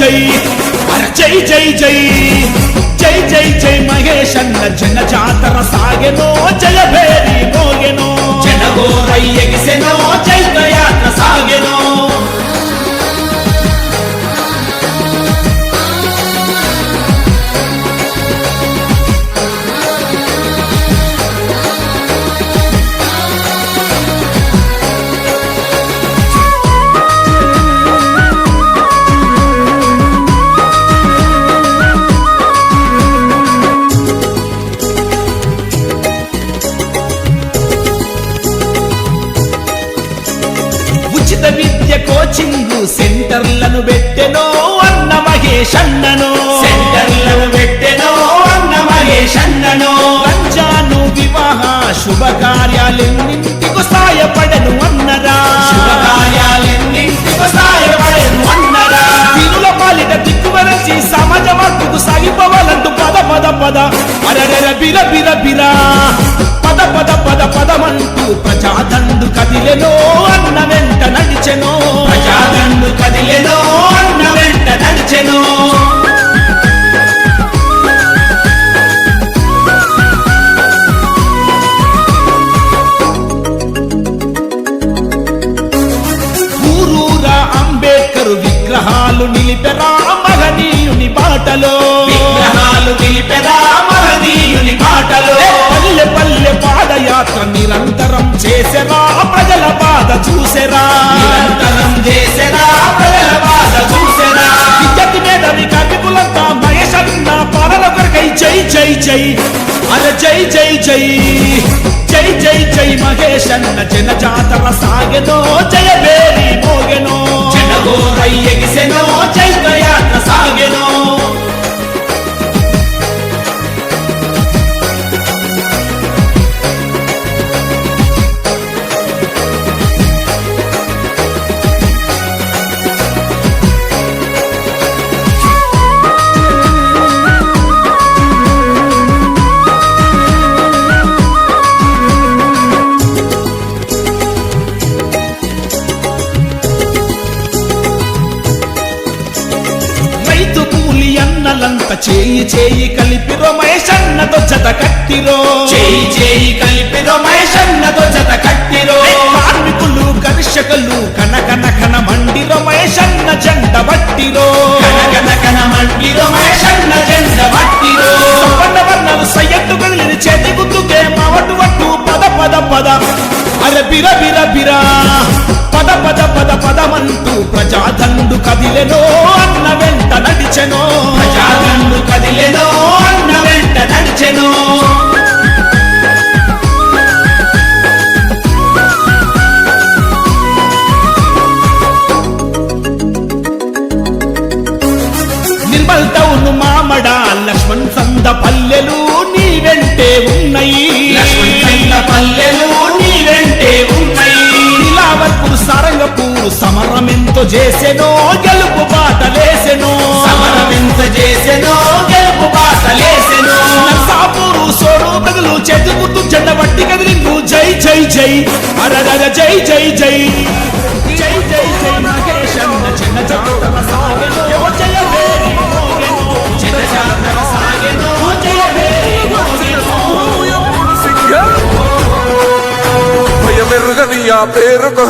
జై జై జై జై జై జై జై మహేశన్న జన జాతర సాగెనో జయ భేరి మోగెనో జనగోరై ఎగిసెనో చైత్రయాత్ర సాగెనో ఉచిత విద్య కోచింగ్ సెంటర్లను పెట్టెనో అన్న మహేశన్నను సెంటర్లను పెట్టెనో అన్న మహేశన్నను రంజాను వివాహ శుభకార్యాలెన్నింటికి సాయపడను అన్నరా శుభకార్యాలెన్నింటికి సాయపడను అన్నరా దీనుల పాలిట దిక్కువరచి సమాజ మార్పుకు సాగిపోవాలంటూ పద పద పద అరరర బిర బిర బిరా పద పద పద పదమంటూ ప్రజాదండు కదిలెనో అన్న వెంట నడిచెనో ప్రజాదండు కదిలెనో అన్న వెంట నడిచెనో ఊరూరా అంబేద్కర్ విగ్రహాలు నిలిపెరా మహనీయుని బాటలో విగ్రహాలు నిలిపెరా మహనీయుని బాటలో పల్లె పల్లె పాదయాత్ర నిరంతరం చేసెరా ప్రజల బాధ చూసెరా నిరంతరం చేసెరా ప్రజల బాధ చూసెరా విద్యార్థి మేధావి కార్మికులంతా మహేశన్న పాలన కొరకై జై జై జై అరే జై జై జై జై జై జై మహేశన్న జన జాతర సాగెనో జయ భేరి మోగెనో జనగోరై ఎగిసెనో చైత్రయాత్ర సాగెనో అన్నలంత చేయి చేయి కలిపిరో మహేశన్నతో జత కట్టిరో చేయి చేయి కలిపిరో మహేశన్నతో జత కట్టిరో కార్మికులు కర్షకులు కనకన కన మండిరో మహేశన్న జెండ బట్టిరో కనకన కన మండిరో మహేశన్న జెండ బట్టిరో సంపన్న వర్ణలు సయ్యట్టు కదిలిని చేతి గుద్దుకే మావటు వట్టు పద పద పద అరే బిర బిర బిరా పద పద పద పదమంటూ ప్రజాదండు కదిలెనో అన్న వెంట నడిచెనో ప్రజాదండు కదిలెనో అన్న వెంట నడిచెనో నిర్మల్ టౌన్ మామడ లక్ష్మణ్ సంద పల్లెలు నీ వెంటే ఉన్నాయి లక్ష్మణ్ సంద పల్లెలు నీ వెంటే ఉన్నాయి నీలావర్పూర్ సారంగపూర్ సమరమెంతో చేసెనో గెలుపు బాటలేసెనో సమరమెంతో చేసెనో గెలుపు బాటలేసెనో నర్సాపూరు సోరు ప్రజలు చేతి గుర్తు జెండ బట్టి కదిలిండు జై జై జై అరరర జై జై జై జై జై జై మహేశన్న జన జాతర సాగెనో జయ భేరి మోగెనో జన జాతర సాగెనో జయ భేరి మోగెనో భయమెరుగని ఆ పేరుకు